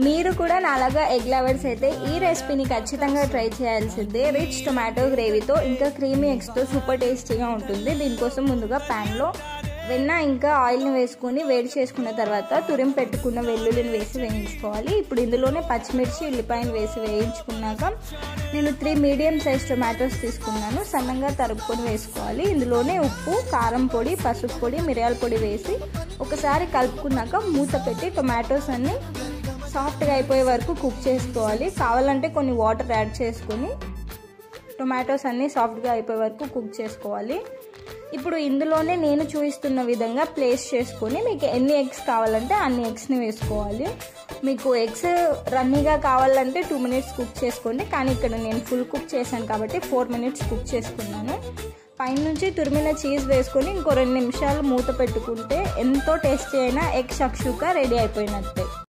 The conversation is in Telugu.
మీరు కూడా నాలాగా ఎగ్ లవర్స్ అయితే ఈ రెసిపీని ఖచ్చితంగా ట్రై చేయాల్సిందే. రిచ్ టొమాటో గ్రేవీతో ఇంకా క్రీమీ ఎగ్స్తో సూపర్ టేస్టీగా ఉంటుంది. దీనికోసం ముందుగా ప్యాన్లో వెన్న ఇంకా ఆయిల్ని వేసుకొని వేడి చేసుకున్న తర్వాత తురిమి పెట్టుకున్న వెల్లుల్లిని వేసి వేయించుకోవాలి. ఇప్పుడు ఇందులోనే పచ్చిమిర్చి ఉల్లిపాయను వేసి వేయించుకున్నాక నేను 3 మీడియం సైజ్ టొమాటోస్ తీసుకున్నాను. సన్నంగా తరుపుకొని వేసుకోవాలి. ఇందులోనే ఉప్పు, కారం పొడి, పసుపు పొడి, మిరియాల పొడి వేసి ఒకసారి కలుపుకున్నాక మూత పెట్టి టొమాటోస్ అన్ని సాఫ్ట్గా అయిపోయే వరకు కుక్ చేసుకోవాలి. కావాలంటే కొన్ని వాటర్ యాడ్ చేసుకొని టొమాటోస్ అన్నీ సాఫ్ట్గా అయిపోయే వరకు కుక్ చేసుకోవాలి. ఇప్పుడు ఇందులోనే నేను చూపిస్తున్న విధంగా ప్లేస్ చేసుకొని మీకు ఎన్ని ఎగ్స్ కావాలంటే అన్ని ఎగ్స్ని వేసుకోవాలి. మీకు ఎగ్స్ రన్నీగా కావాలంటే 2 మినిట్స్ కుక్ చేసుకోండి. కానీ ఇక్కడ నేను ఫుల్ కుక్ చేశాను కాబట్టి 4 మినిట్స్ కుక్ చేసుకున్నాను. పైనుంచి తురిమిన చీజ్ వేసుకొని ఇంకో 2 నిమిషాలు మూత పెట్టుకుంటే ఎంతో టేస్టీ అయిన ఎగ్ షక్షుకా రెడీ అయిపోయినట్టే.